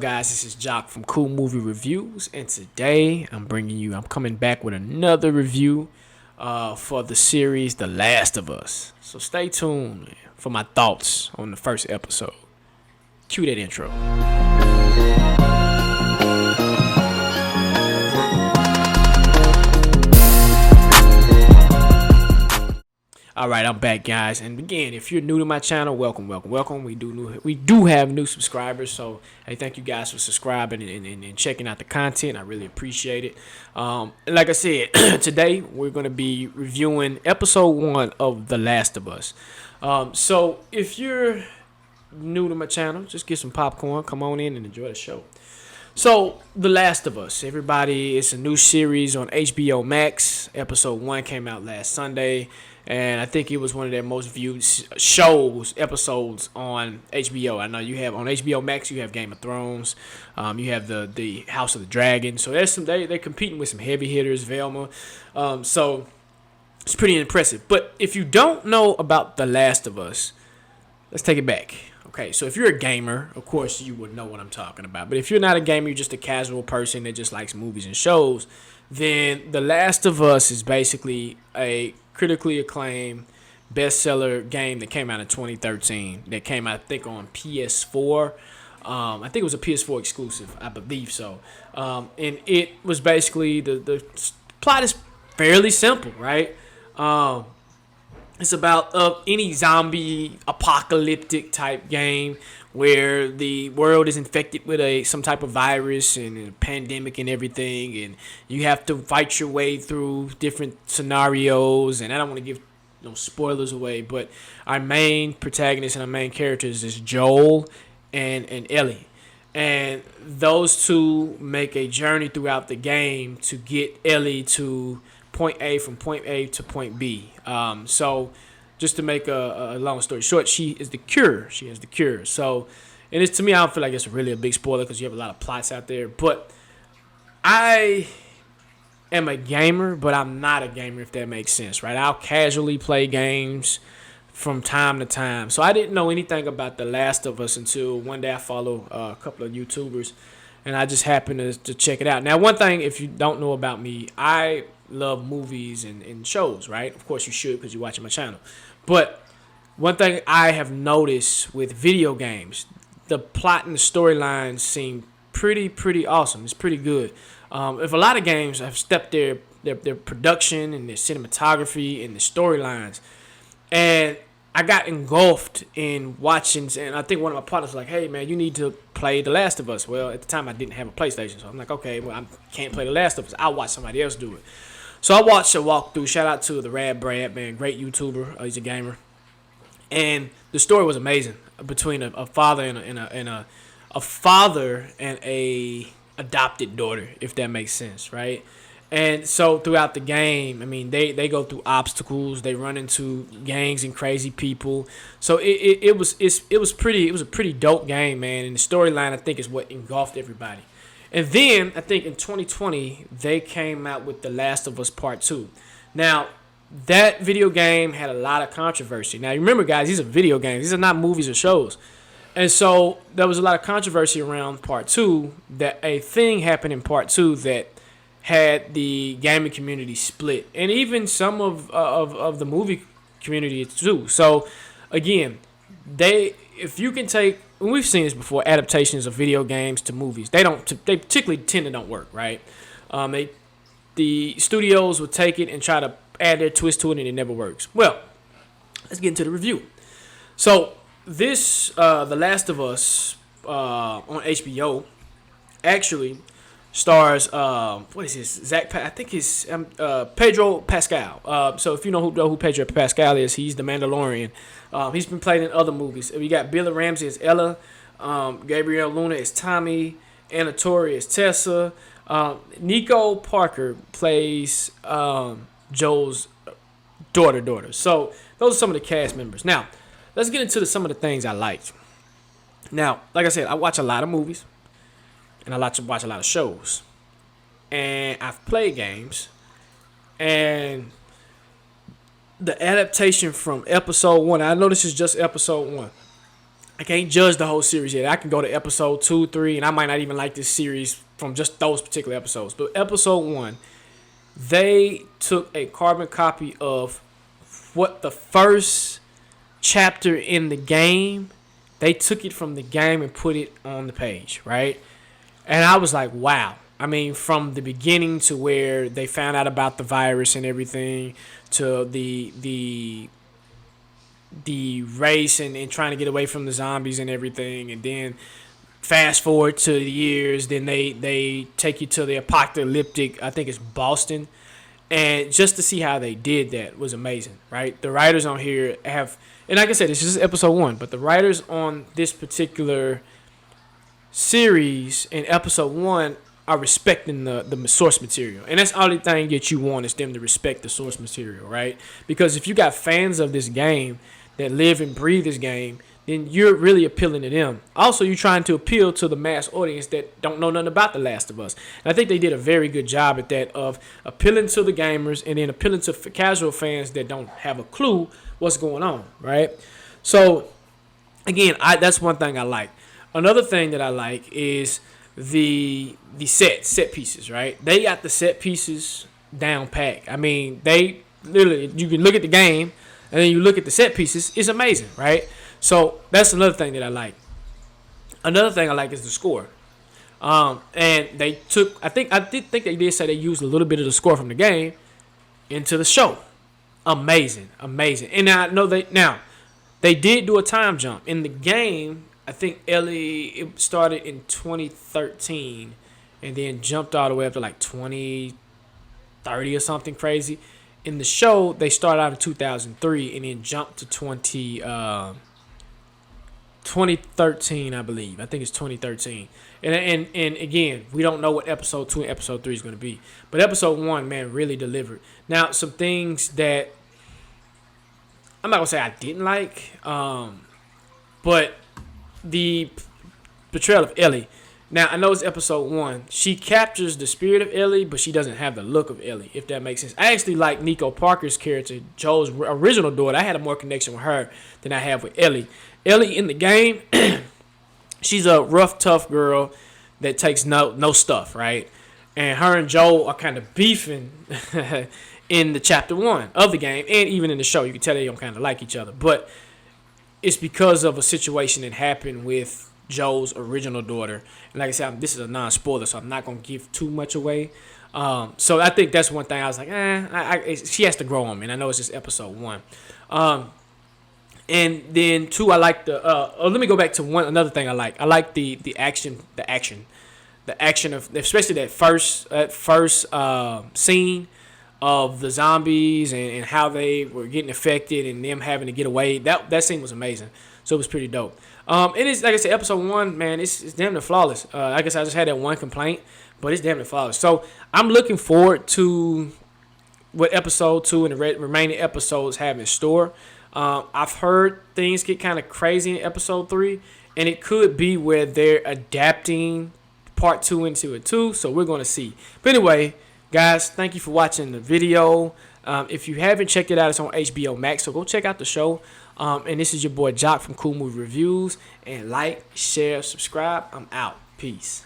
Guys, this is Jock from Cool Movie Reviews, and today I'm coming back with another review for the series The Last of Us. So stay tuned for my thoughts on the first episode. Cue that intro. All right, I'm back, guys. And again, if you're new to my channel, welcome. We do have new subscribers, so hey, thank you guys for subscribing and checking out the content. I really appreciate it. Like I said, today we're going to be reviewing episode 1 of The Last of Us. So if you're new to my channel, just get some popcorn, come on in and enjoy the show. So, The Last of Us, everybody, it's a new series on HBO Max. Episode 1 came out last Sunday, and I think it was one of their most viewed episodes on HBO. I know you have, on HBO Max, you have Game of Thrones, you have the House of the Dragon. So, they're competing with some heavy hitters, Velma. So, it's pretty impressive. But if you don't know about The Last of Us, let's take it back. Okay, so if you're a gamer, of course you would know what I'm talking about. But if you're not a gamer, you're just a casual person that just likes movies and shows, then The Last of Us is basically a critically acclaimed bestseller game that came out in 2013. That came out, I think, on PS4. I think it was a PS4 exclusive. I believe so. And it was basically, the plot is fairly simple, right? It's about any zombie apocalyptic type game where the world is infected with some type of virus and a pandemic and everything, and you have to fight your way through different scenarios. And I don't want to give no spoilers away, but our main protagonist and our main characters is Joel and Ellie. And those two make a journey throughout the game to get Ellie to point A from point A to point B. So just to make a long story short, she is the cure. She has the cure. So, and it's, to me, I don't feel like it's really a big spoiler because you have a lot of plots out there. But I am a gamer, but I'm not a gamer, if that makes sense, right? I'll casually play games from time to time. So I didn't know anything about The Last of Us until one day I follow a couple of YouTubers, and I just happened to check it out. Now, one thing, if you don't know about me, I love movies and shows, right? Of course you should, because you're watching my channel. But one thing I have noticed with video games, the plot and the storylines seem pretty awesome. It's pretty good. If a lot of games have stepped their production and their cinematography and the storylines, and I got engulfed in watching, and I think one of my partners was like, hey man, you need to play The Last of Us. Well, at the time I didn't have a PlayStation, so I'm like, okay, well, I can't play The Last of Us. I'll watch somebody else do it. So I watched a walkthrough. Shout out to the Rad Brad, man, great YouTuber. He's a gamer, and the story was amazing between a father and a father and a adopted daughter, if that makes sense, right? And so throughout the game, I mean, they go through obstacles, they run into gangs and crazy people. So it was a pretty dope game, man. And the storyline, I think, is what engulfed everybody. And then I think in 2020 they came out with The Last of Us Part 2. Now, that video game had a lot of controversy. Now, remember, guys, these are video games. These are not movies or shows. And so there was a lot of controversy around Part 2, that a thing happened in Part 2 that had the gaming community split, and even some of the movie community too. So Again, if you can take, and we've seen this before, adaptations of video games to movies, they particularly tend to don't work, right? The studios will take it and try to add their twist to it, and it never works. Well, let's get into the review. So this, The Last of Us on HBO, actually stars what is this? I think it's Pedro Pascal. So if you know who Pedro Pascal is, he's the Mandalorian. He's been played in other movies. We got Bella Ramsey as Ella, Gabriel Luna as Tommy, Anna Torrey as Tessa. Nico Parker plays Joel's daughter. So those are some of the cast members. Now, let's get into some of the things I liked. Now, like I said, I watch a lot of movies, and I like to watch a lot of shows. And I've played games. And the adaptation from episode 1, I know this is just episode 1. I can't judge the whole series yet. I can go to episode 2, 3, and I might not even like this series from just those particular episodes. But episode 1, they took a carbon copy of what the first chapter in the game. They took it from the game and put it on the page, right? And I was like, wow. I mean, from the beginning to where they found out about the virus and everything, to the race and trying to get away from the zombies and everything, and then fast forward to the years, then they take you to the apocalyptic, I think it's Boston, and just to see how they did that was amazing, right? The writers on here have, and like I said, it's just episode 1, but the writers on this particular series in episode 1 are respecting the source material. And that's the only thing that you want, is them to respect the source material, right? Because if you got fans of this game that live and breathe this game, then you're really appealing to them. Also, you're trying to appeal to the mass audience that don't know nothing about The Last of Us. And I think they did a very good job at that, of appealing to the gamers and then appealing to casual fans that don't have a clue what's going on, right? So, again, that's one thing I like. Another thing that I like is the set pieces, right? They got the set pieces down pat. I mean, they literally, you can look at the game and then you look at the set pieces. It's amazing, right? So that's another thing that I like. Another thing I like is the score. And they took, I did think they did say they used a little bit of the score from the game into the show. Amazing. And I know they did do a time jump in the game. I think Ellie, it started in 2013 and then jumped all the way up to like 2030 or something crazy. In the show, they started out in 2003 and then jumped to 2013, I believe. I think it's 2013. And again, we don't know what episode 2 and episode 3 is going to be. But episode 1, man, really delivered. Now, some things that I'm not going to say I didn't like, but the portrayal of Ellie. Now, I know it's episode 1. She captures the spirit of Ellie, but she doesn't have the look of Ellie, if that makes sense. I actually like Nico Parker's character, Joel's original daughter. I had a more connection with her than I have with Ellie. Ellie in the game, she's a rough, tough girl that takes no stuff, right? And her and Joel are kind of beefing in the chapter 1 of the game, and even in the show. You can tell they don't kind of like each other. But it's because of a situation that happened with Joel's original daughter. And like I said, this is a non-spoiler, so I'm not going to give too much away. So I think that's one thing I was like, she has to grow on me. And I know it's just episode 1. And then 2, I like let me go back to another thing I like. I like the action of, especially that first scene of the zombies and how they were getting affected and them having to get away. That scene was amazing. So it was pretty dope. It is, like I said, episode 1, man, it's damn near flawless. I guess I just had that one complaint, but it's damn near flawless. So I'm looking forward to what episode 2 and the remaining episodes have in store. I've heard things get kind of crazy in episode 3, and it could be where they're adapting part 2 into it too. So we're going to see. But anyway, guys, thank you for watching the video. If you haven't checked it out, it's on HBO Max, so go check out the show. And this is your boy Jock from Cool Movie Reviews. And like, share, subscribe. I'm out. Peace.